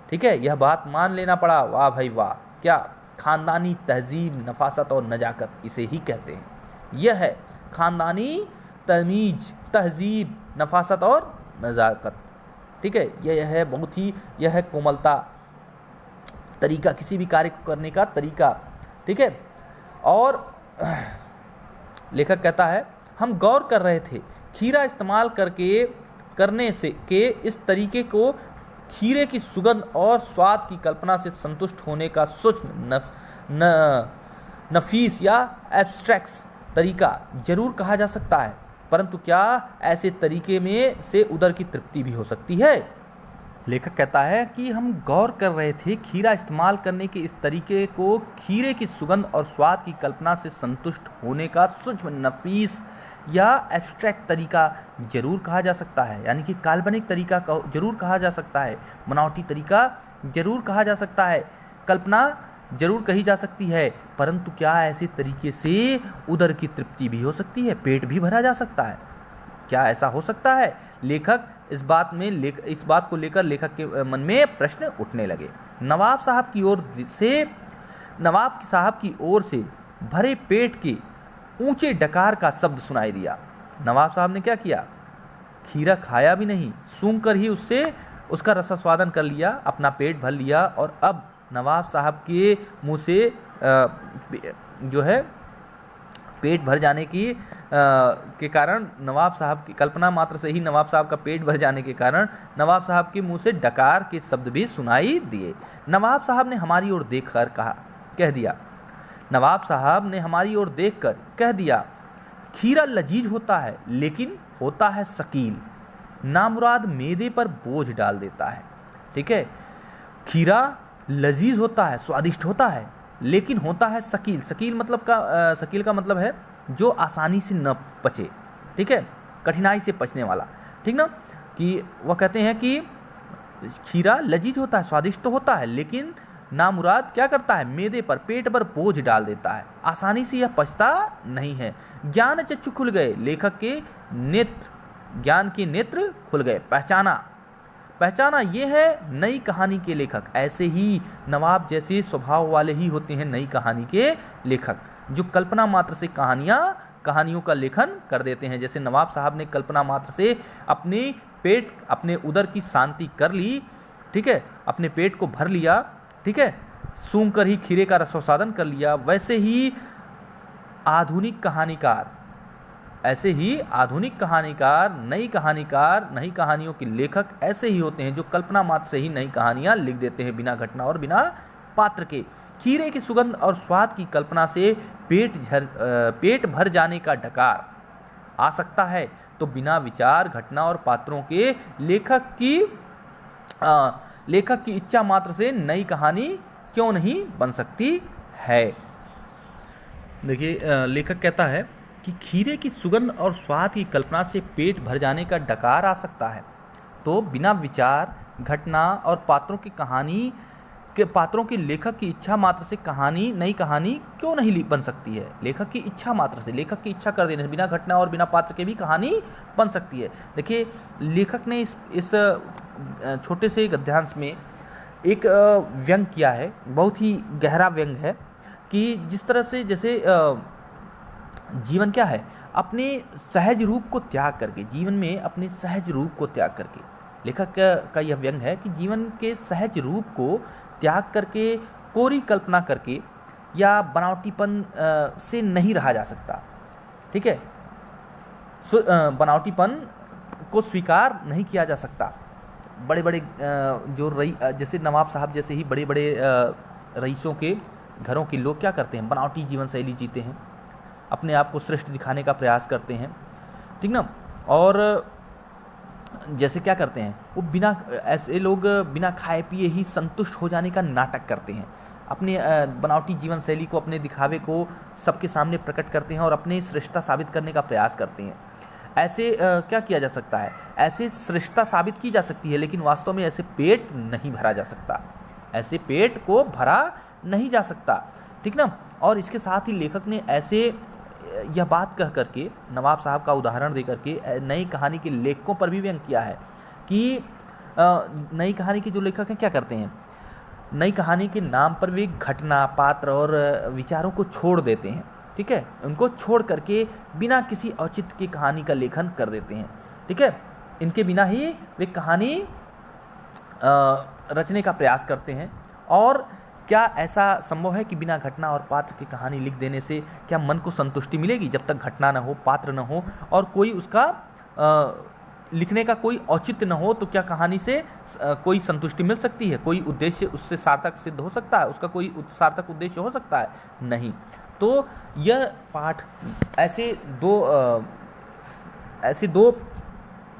ठीक है, यह बात मान लेना पड़ा। वाह भाई वाह, क्या खानदानी तहजीब, नफासत और नजाकत इसे ही कहते हैं। यह है खानदानी तमीज, तहजीब, नफासत और नजाकत, ठीक है। यह है कोमलता, तरीका, किसी भी कार्य को करने का तरीका, ठीक है। और लेखक कहता है, हम गौर कर रहे थे खीरा इस्तेमाल करने से के इस तरीके को खीरे की सुगंध और स्वाद की कल्पना से संतुष्ट होने का सूक्ष्म नफीस या एब्स्ट्रैक्ट तरीका जरूर कहा जा सकता है, परंतु क्या ऐसे तरीके में से उदर की तृप्ति भी हो सकती है? लेखक कहता है कि हम गौर कर रहे थे खीरा इस्तेमाल करने के इस तरीके को खीरे की सुगंध और स्वाद की कल्पना से संतुष्ट होने का सूक्ष्म, नफीस या एब्स्ट्रैक्ट तरीका जरूर कहा जा सकता है, यानी कि काल्पनिक तरीका जरूर कहा जा सकता है, बनावटी तरीका जरूर कहा जा सकता है, कल्पना जरूर कही जा सकती है, परंतु क्या ऐसे तरीके से उदर की तृप्ति भी हो सकती है, पेट भी भरा जा सकता है? क्या ऐसा हो सकता है? लेखक इस बात को लेकर लेखक के मन में प्रश्न उठने लगे। नवाब साहब की ओर से भरे पेट के ऊंचे डकार का शब्द सुनाई दिया। नवाब साहब ने क्या किया? खीरा खाया भी नहीं, सूंघ कर ही उसका रसास्वादन कर लिया, अपना पेट भर लिया, और अब नवाब साहब के मुंह से जो है पेट भर जाने के कारण नवाब साहब की कल्पना मात्र से ही नवाब साहब का पेट भर जाने के कारण नवाब साहब के मुंह से डकार के शब्द भी सुनाई दिए। नवाब साहब ने हमारी ओर देखकर कह दिया, खीरा लजीज होता है लेकिन होता है शकील, नामुराद मैदे पर बोझ डाल देता है। ठीक है, खीरा लजीज होता है, स्वादिष्ट होता है, लेकिन होता है शकील। शकील का मतलब है जो आसानी से न पचे, ठीक है, कठिनाई से पचने वाला, ठीक ना। कि वह कहते हैं कि खीरा लजीज होता है, स्वादिष्ट तो होता है, लेकिन नामुराद क्या करता है? मैदे पर, पेट पर बोझ डाल देता है, आसानी से यह पचता नहीं है। ज्ञान चक्षु खुल गए, लेखक के ज्ञान के नेत्र खुल गए। पहचाना ये है नई कहानी के लेखक। ऐसे ही नवाब जैसे स्वभाव वाले ही होते हैं नई कहानी के लेखक, जो कल्पना मात्र से कहानियों का लेखन कर देते हैं। जैसे नवाब साहब ने कल्पना मात्र से अपने उदर की शांति कर ली, ठीक है, अपने पेट को भर लिया, ठीक है, सूंघ कर ही खीरे का रसोसादन कर लिया, वैसे ही आधुनिक कहानीकार, नई कहानियों के लेखक ऐसे ही होते हैं जो कल्पना मात्र से ही नई कहानियां लिख देते हैं, बिना घटना और बिना पात्र के। खीरे की सुगंध और स्वाद की कल्पना से पेट भर जाने का डकार आ सकता है, तो बिना विचार, घटना और पात्रों के लेखक की इच्छा मात्र से नई कहानी क्यों नहीं बन सकती है। देखिए, लेखक कहता है कि खीरे की सुगंध और स्वाद की कल्पना से पेट भर जाने का डकार आ सकता है, तो बिना विचार, घटना और पात्रों के लेखक की इच्छा मात्र से नई कहानी क्यों नहीं बन सकती है। लेखक की इच्छा कर देने से बिना घटना और बिना पात्र के भी कहानी बन सकती है। देखिए, लेखक ने इस छोटे से गद्यांश में एक व्यंग किया है, बहुत ही गहरा व्यंग है, कि जिस तरह से जैसे जीवन क्या है, अपने सहज रूप को त्याग करके, लेखक का यह व्यंग है कि जीवन के सहज रूप को त्याग करके, कोरी कल्पना करके या बनावटीपन से नहीं रहा जा सकता, ठीक है, बनावटीपन को स्वीकार नहीं किया जा सकता। बड़े बड़े जैसे नवाब साहब जैसे ही बड़े बड़े रईसों के घरों के लोग क्या करते हैं? बनावटी जीवन शैली जीते हैं, अपने आप को श्रेष्ठ दिखाने का प्रयास करते हैं, ठीक ना। और जैसे क्या करते हैं वो ऐसे लोग बिना खाए पिए ही संतुष्ट हो जाने का नाटक करते हैं, अपने बनावटी जीवन शैली को, अपने दिखावे को सबके सामने प्रकट करते हैं और अपने श्रेष्ठता साबित करने का प्रयास करते हैं। ऐसे क्या किया जा सकता है? ऐसे श्रेष्ठता साबित की जा सकती है, लेकिन वास्तव में ऐसे पेट नहीं भरा जा सकता, ऐसे पेट को भरा नहीं जा सकता, ठीक ना। और इसके साथ ही लेखक ने ऐसे यह बात कह करके, नवाब साहब का उदाहरण दे करके नई कहानी के लेखकों पर भी व्यंग किया है कि नई कहानी के जो लेखक हैं क्या करते हैं, नई कहानी के नाम पर भी घटना, पात्र और विचारों को छोड़ देते हैं, ठीक है, उनको छोड़ करके बिना किसी औचित्य की कहानी का लेखन कर देते हैं, ठीक है, इनके बिना ही वे कहानी रचने का प्रयास करते हैं। और क्या ऐसा संभव है कि बिना घटना और पात्र की कहानी लिख देने से क्या मन को संतुष्टि मिलेगी? जब तक घटना न हो, पात्र न हो और कोई उसका लिखने का कोई औचित्य न हो, तो क्या कहानी से कोई संतुष्टि मिल सकती है? कोई उद्देश्य उससे सार्थक सिद्ध हो सकता है? उसका कोई सार्थक उद्देश्य हो सकता है? नहीं। तो यह पाठ ऐसे दो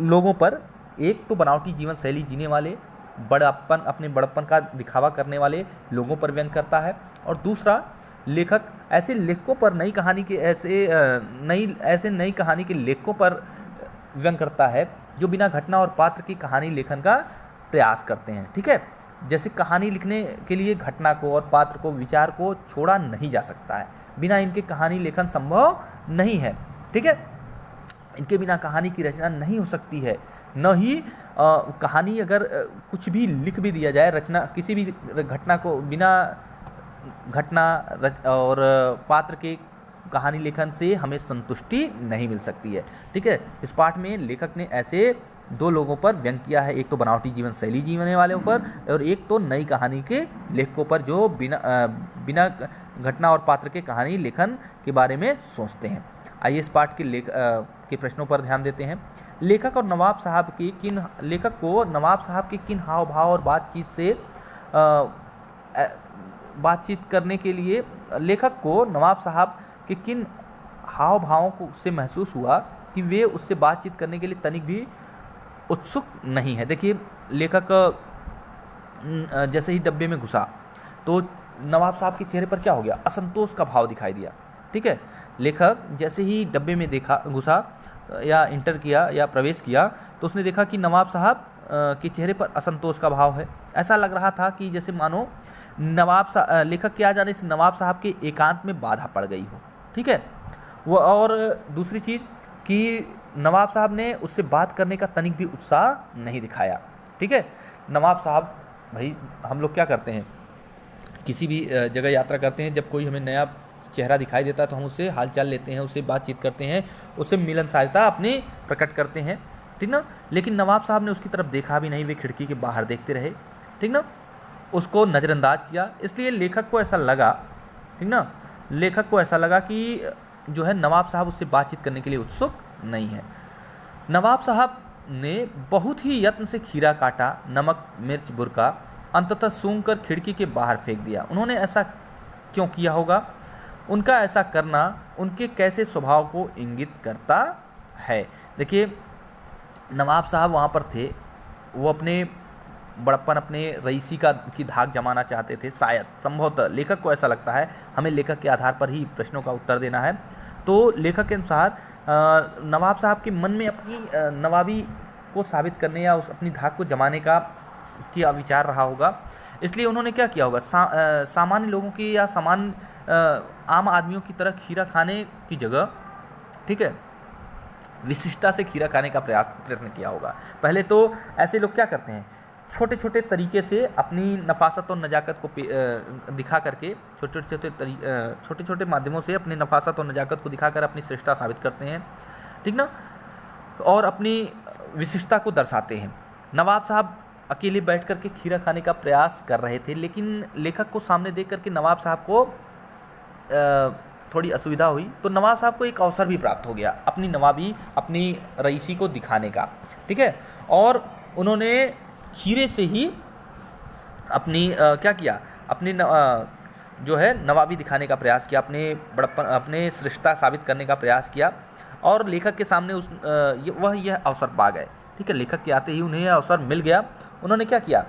लोगों पर, एक तो बनावटी जीवन शैली जीने वाले बड़प्पन, अपने बड़प्पन का दिखावा करने वाले लोगों पर व्यंग करता है। और दूसरा, लेखक ऐसे लेखकों पर नई कहानी के लेखकों पर व्यंग करता है जो बिना घटना और पात्र की कहानी लेखन का प्रयास करते हैं। ठीक है, जैसे कहानी लिखने के लिए घटना को और पात्र को, विचार को छोड़ा नहीं जा सकता है, बिना इनके कहानी लेखन संभव नहीं है। ठीक है, इनके बिना कहानी की रचना नहीं हो सकती है। न ही कहानी अगर कुछ भी लिख भी दिया जाए, रचना किसी भी घटना को बिना घटना और पात्र के कहानी लेखन से हमें संतुष्टि नहीं मिल सकती है। ठीक है, इस पाठ में लेखक ने ऐसे दो लोगों पर व्यंग किया है, एक तो बनावटी जीवन शैली जीने वालों पर और एक तो नई कहानी के लेखकों पर जो बिना घटना और पात्र के कहानी लेखन के बारे में सोचते हैं। आइए इस पाठ के प्रश्नों पर ध्यान देते हैं। लेखक को नवाब साहब के किन हाव भाव और बातचीत करने के लिए लेखक को नवाब साहब के किन हाव भावों से महसूस हुआ कि वे उससे बातचीत करने के लिए तनिक भी उत्सुक नहीं है। देखिए, लेखक जैसे ही डब्बे में घुसा तो नवाब साहब के चेहरे पर क्या हो गया, असंतोष का भाव दिखाई दिया। ठीक है, लेखक जैसे ही डब्बे में घुसा या इंटर किया या प्रवेश किया तो उसने देखा कि नवाब साहब के चेहरे पर असंतोष का भाव है। ऐसा लग रहा था कि जैसे मानो लेखक के आ जाने से नवाब साहब के एकांत में बाधा पड़ गई हो। ठीक है, वो और दूसरी चीज़ कि नवाब साहब ने उससे बात करने का तनिक भी उत्साह नहीं दिखाया। ठीक है, नवाब साहब, भाई हम लोग क्या करते हैं, किसी भी जगह यात्रा करते हैं, जब कोई हमें नया चेहरा दिखाई देता है तो हम उससे हालचाल लेते हैं, उससे बातचीत करते हैं, उससे मिलनसारता अपनी प्रकट करते हैं। ठीक ना, लेकिन नवाब साहब ने उसकी तरफ देखा भी नहीं, वे खिड़की के बाहर देखते रहे। ठीक ना, उसको नज़रअंदाज किया। इसलिए लेखक को ऐसा लगा, ठीक ना, लेखक को ऐसा लगा कि जो है नवाब साहब उससे बातचीत करने के लिए उत्सुक नहीं है। नवाब साहब ने बहुत ही यत्न से खीरा काटा, नमक मिर्च बुरका, अंततः सूंघकर खिड़की के बाहर फेंक दिया। उन्होंने ऐसा क्यों किया होगा? उनका ऐसा करना उनके कैसे स्वभाव को इंगित करता है। देखिए, नवाब साहब वहाँ पर थे, वो अपने बड़प्पन, अपने रईसी की धाक जमाना चाहते थे, शायद संभवतः लेखक को ऐसा लगता है। हमें लेखक के आधार पर ही प्रश्नों का उत्तर देना है। तो लेखक के अनुसार नवाब साहब के मन में अपनी नवाबी को साबित करने या उस अपनी धाक को जमाने का विचार रहा होगा। इसलिए उन्होंने क्या किया होगा, सामान्य लोगों की या आम आदमियों की तरह खीरा खाने की जगह, ठीक है, विशिष्टता से खीरा खाने का प्रयत्न किया होगा। पहले तो ऐसे लोग क्या करते हैं, छोटे छोटे तरीके से अपनी नफासत और नजाकत को दिखा करके, छोटे छोटे माध्यमों से अपनी नफासत और नजाकत को दिखाकर अपनी श्रेष्ठता साबित करते हैं। ठीक ना, और अपनी विशिष्टता को दर्शाते हैं। नवाब साहब अकेले बैठ करके खीरा खाने का प्रयास कर रहे थे, लेकिन लेखक को सामने देख करके नवाब साहब को थोड़ी असुविधा हुई। तो नवाब साहब को एक अवसर भी प्राप्त हो गया अपनी नवाबी, अपनी रईसी को दिखाने का। ठीक है, और उन्होंने खीरे से ही अपनी क्या किया, अपनी जो है नवाबी दिखाने का प्रयास किया, अपने बड़प्पन, अपने श्रेष्ठता साबित करने का प्रयास किया। और लेखक के सामने यह अवसर पा गए। ठीक है, लेखक के आते ही उन्हें यह अवसर मिल गया। उन्होंने क्या किया,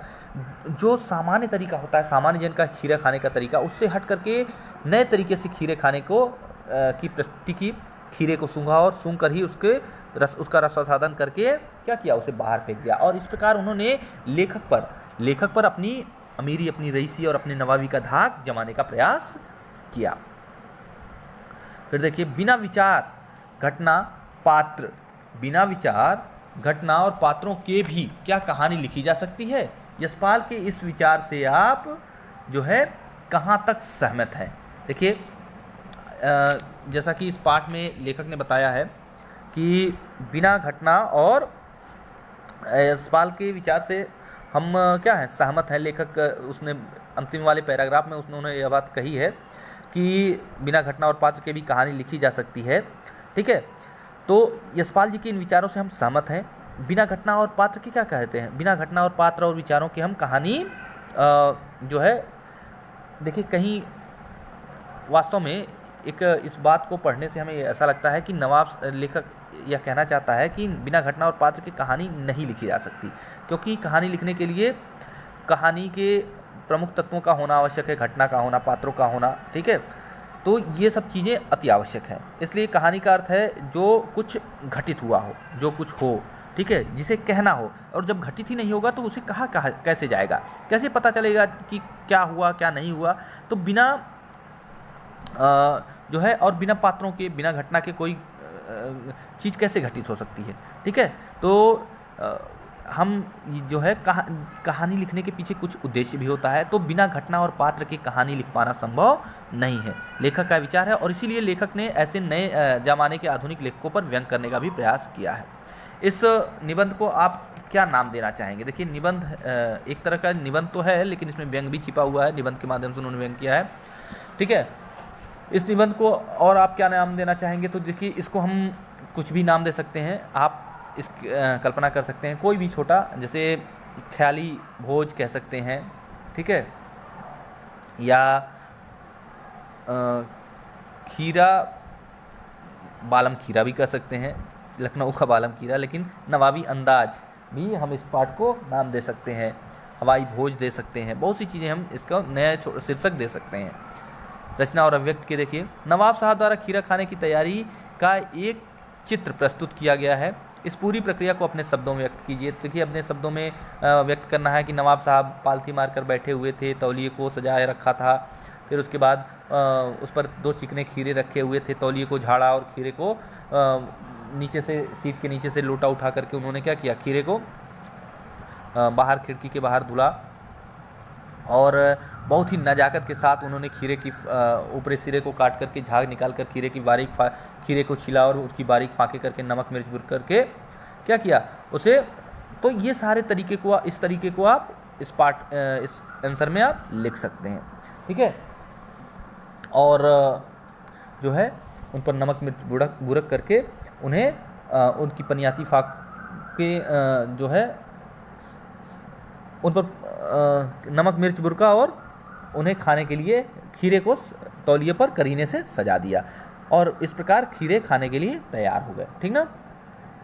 जो सामान्य तरीका होता है, सामान्य जन का खीरा खाने का तरीका, उससे हट करके नए तरीके से खीरे खाने को की प्रस्तुति की। खीरे को सूंघा और सूंघ कर ही उसका रसास्वादन करके क्या किया, उसे बाहर फेंक दिया। और इस प्रकार उन्होंने लेखक पर अपनी अमीरी, अपनी रईसी और अपनी नवाबी का धाक जमाने का प्रयास किया। फिर देखिए, बिना विचार घटना और पात्रों के भी क्या कहानी लिखी जा सकती है? यशपाल के इस विचार से आप जो है कहाँ तक सहमत हैं? देखिए, जैसा कि इस पाठ में लेखक ने बताया है कि बिना घटना और यशपाल के विचार से हम क्या है, सहमत हैं। लेखक उसने अंतिम वाले पैराग्राफ में उन्होंने यह बात कही है कि बिना घटना और पात्र के भी कहानी लिखी जा सकती है। ठीक है, तो यशपाल जी के इन विचारों से हम सहमत हैं। बिना घटना और पात्र के क्या कहते हैं, बिना घटना और पात्र और विचारों की हम कहानी जो है, देखिए कहीं वास्तव में एक इस बात को पढ़ने से हमें ऐसा लगता है कि लेखक यह कहना चाहता है कि बिना घटना और पात्र की कहानी नहीं लिखी जा सकती, क्योंकि कहानी लिखने के लिए कहानी के प्रमुख तत्वों का होना आवश्यक है, घटना का होना, पात्रों का होना, ठीक है। तो ये सब चीज़ें अति आवश्यक हैं। इसलिए कहानी का अर्थ है जो कुछ घटित हुआ हो, जो कुछ हो, ठीक है, जिसे कहना हो, और जब घटित ही नहीं होगा तो उसे कहा कैसे जाएगा, कैसे पता चलेगा कि क्या हुआ क्या नहीं हुआ। तो बिना जो है और बिना पात्रों के, बिना घटना के कोई चीज़ कैसे घटित हो सकती है, ठीक है। तो हम जो है कहानी लिखने के पीछे कुछ उद्देश्य भी होता है, तो बिना घटना और पात्र की कहानी लिख पाना संभव नहीं है, लेखक का विचार है। और इसीलिए लेखक ने ऐसे नए जमाने के आधुनिक लेखकों पर व्यंग करने का भी प्रयास किया है। इस निबंध को आप क्या नाम देना चाहेंगे? देखिए, निबंध एक तरह का निबंध तो है, लेकिन इसमें व्यंग भी छिपा हुआ है, निबंध के माध्यम से उन्होंने व्यंग किया है, ठीक है। इस निबंध को और आप क्या नाम देना चाहेंगे? तो देखिए, इसको हम कुछ भी नाम दे सकते हैं, आप इस कल्पना कर सकते हैं कोई भी छोटा, जैसे ख्याली भोज कह सकते हैं, ठीक है, या खीरा बालम खीरा भी कह सकते हैं, लखनऊ का बालम खीरा, लेकिन नवाबी अंदाज भी हम इस पाठ को नाम दे सकते हैं, हवाई भोज दे सकते हैं, बहुत सी चीज़ें हम इसका नया शीर्षक दे सकते हैं। रचना और अभिव्यक्ति के देखिए, नवाब साहब द्वारा खीरा खाने की तैयारी का एक चित्र प्रस्तुत किया गया है। इस पूरी प्रक्रिया को अपने शब्दों में व्यक्त कीजिए। देखिए, अपने शब्दों में व्यक्त करना है कि नवाब साहब पालथी मारकर बैठे हुए थे, तौलिए को सजाए रखा था, फिर उसके बाद उस पर 2 चिकने खीरे रखे हुए थे, तौलिए को झाड़ा और खीरे को नीचे से, सीट के नीचे से लोटा उठा करके उन्होंने क्या किया, खीरे को बाहर खिड़की के बाहर धुला, और बहुत ही नज़ाकत के साथ उन्होंने खीरे की ऊपरी सिरे को काट करके झाग निकाल कर खीरे की खीरे को छिला और उसकी बारीक फाँके करके नमक मिर्च भून करके क्या किया उसे। तो ये सारे तरीके को, इस तरीके को आप इस आंसर में आप लिख सकते हैं, ठीक है। और जो है उन पर नमक मिर्च बुरक करके उन्हें उनकी पनियाती फाक के जो है उन पर नमक मिर्च बुरका और उन्हें खाने के लिए खीरे को तौलिए पर करीने से सजा दिया, और इस प्रकार खीरे खाने के लिए तैयार हो गए, ठीक ना।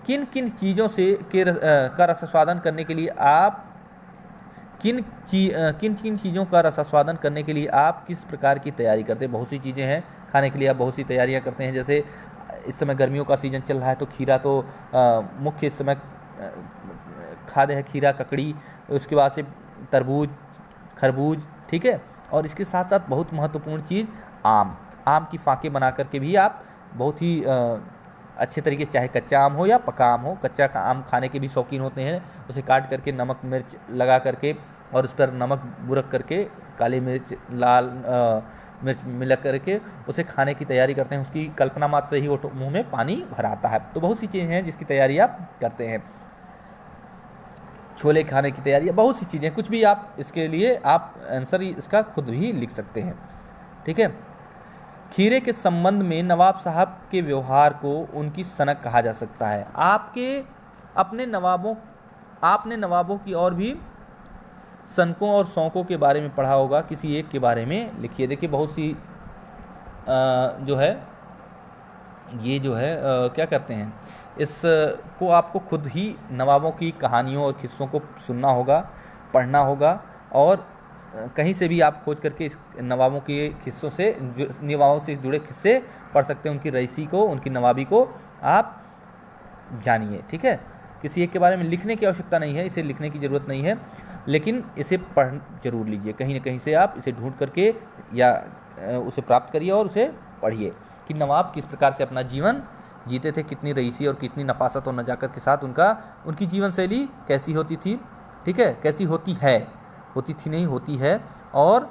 किन किन चीज़ों से का रसास्वादन करने के लिए आप किन चीज़ों का रसास्वादन करने के लिए आप किस प्रकार की तैयारी करते हैं? बहुत सी चीज़ें हैं खाने के लिए, आप बहुत सी तैयारियां करते हैं। जैसे इस समय गर्मियों का सीज़न चल रहा है, तो खीरा तो मुख्य इस समय खाद्य है, खीरा, ककड़ी, उसके बाद से तरबूज, खरबूज, ठीक है। और इसके साथ साथ बहुत महत्वपूर्ण चीज़ आम की फाँके बना करके भी आप बहुत ही अच्छे तरीके से, चाहे कच्चा आम हो या पका आम हो, कच्चा आम खाने के भी शौकीन होते हैं, उसे काट करके नमक मिर्च लगा करके और उस पर नमक बुरक करके काली मिर्च, लाल मिर्च मिला करके उसे खाने की तैयारी करते हैं। उसकी कल्पना मात्र से ही मुँह में पानी भर आता है। तो बहुत सी चीज़ें हैं जिसकी तैयारी आप करते हैं। छोले खाने की तैयारी, बहुत सी चीज़ें, कुछ भी आप इसके लिए आप आंसर इसका खुद भी लिख सकते हैं, ठीक है। खीरे के संबंध में नवाब साहब के व्यवहार को उनकी सनक कहा जा सकता है। आपने नवाबों की और भी सनकों और शौकों के बारे में पढ़ा होगा, किसी एक के बारे में लिखिए। देखिए, बहुत सी जो है ये जो है क्या करते हैं, इसको आपको खुद ही नवाबों की कहानियों और किस्सों को सुनना होगा, पढ़ना होगा, और कहीं से भी आप खोज करके इस नवाबों के किस्सों से, नवाबों से जुड़े किस्से पढ़ सकते हैं। उनकी रईसी को, उनकी नवाबी को आप जानिए, ठीक है। किसी एक के बारे में लिखने की आवश्यकता नहीं है, इसे लिखने की ज़रूरत नहीं है, लेकिन इसे पढ़ जरूर लीजिए। कहीं ना कहीं से आप इसे ढूंढ करके या उसे प्राप्त करिए और उसे पढ़िए कि नवाब किस प्रकार से अपना जीवन जीते थे, कितनी रईसी और कितनी नफासत और नजाकत के साथ उनकी जीवन शैली कैसी होती थी, ठीक है, कैसी होती है, होती थी नहीं, होती है। और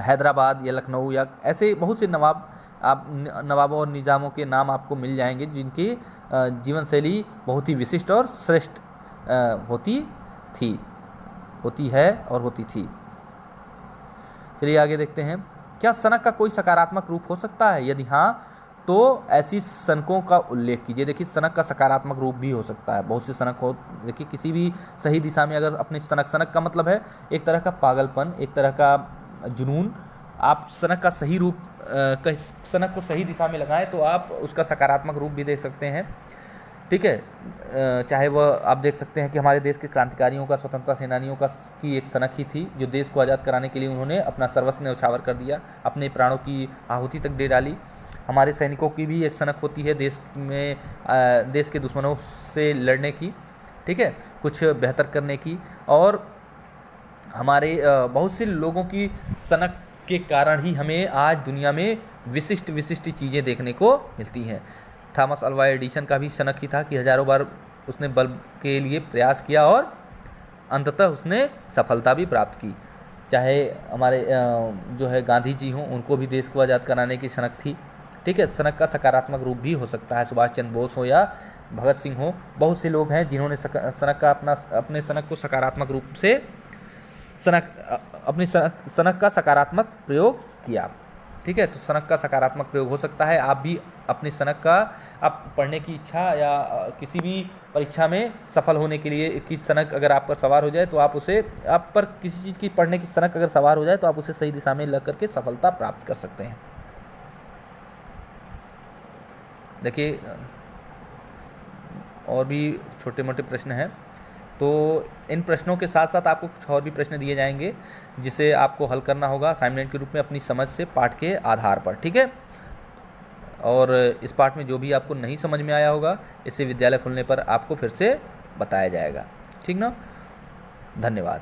हैदराबाद या लखनऊ या ऐसे बहुत से नवाबों और निज़ामों के नाम आपको मिल जाएंगे जिनकी जीवन शैली बहुत ही विशिष्ट और श्रेष्ठ होती है और होती थी। चलिए आगे देखते हैं। क्या सनक का कोई सकारात्मक रूप हो सकता है? यदि हाँ, तो ऐसी सनकों का उल्लेख कीजिए। देखिए, सनक का सकारात्मक रूप भी हो सकता है, बहुत से सनक हो। देखिए, किसी भी सही दिशा में अगर अपने सनक का मतलब है एक तरह का पागलपन, एक तरह का जुनून, आप सनक का सही रूप सनक को सही दिशा में लगाएं तो आप उसका सकारात्मक रूप भी देख सकते हैं। ठीक है, चाहे वह आप देख सकते हैं कि हमारे देश के क्रांतिकारियों का, स्वतंत्रता सेनानियों का की एक सनक ही थी, जो देश को आज़ाद कराने के लिए उन्होंने अपना सर्वस्व न्यौछावर कर दिया, अपने प्राणों की आहुति तक दे डाली। हमारे सैनिकों की भी एक सनक होती है देश में देश के दुश्मनों से लड़ने की, ठीक है, कुछ बेहतर करने की। और हमारे बहुत से लोगों की सनक के कारण ही हमें आज दुनिया में विशिष्ट विशिष्ट चीज़ें देखने को मिलती हैं। थॉमस अल्वा एडिसन का भी सनक ही था कि हजारों बार उसने बल्ब के लिए प्रयास किया और अंततः उसने सफलता भी प्राप्त की। चाहे हमारे जो है गांधी जी हों, उनको भी देश को आज़ाद कराने की सनक थी। ठीक है, सनक का सकारात्मक रूप भी हो सकता है, सुभाष चंद्र बोस हो या भगत सिंह हो, बहुत से लोग हैं जिन्होंने सनक का अपने सनक को सकारात्मक रूप से अपनी सनक का सकारात्मक प्रयोग किया। ठीक है, तो सनक का सकारात्मक प्रयोग हो सकता है। आप भी अपनी सनक का, आप पढ़ने की इच्छा या किसी भी परीक्षा में सफल होने के लिए की सनक अगर आप पर सवार हो जाए तो आप पर किसी चीज़ की पढ़ने की सनक अगर सवार हो जाए तो आप उसे सही दिशा में लग करके सफलता प्राप्त कर सकते हैं। देखिए, और भी छोटे मोटे प्रश्न हैं, तो इन प्रश्नों के साथ साथ आपको कुछ और भी प्रश्न दिए जाएंगे जिसे आपको हल करना होगा असाइनमेंट के रूप में अपनी समझ से पाठ के आधार पर। ठीक है, और इस पाठ में जो भी आपको नहीं समझ में आया होगा, इसे विद्यालय खुलने पर आपको फिर से बताया जाएगा। ठीक ना, धन्यवाद।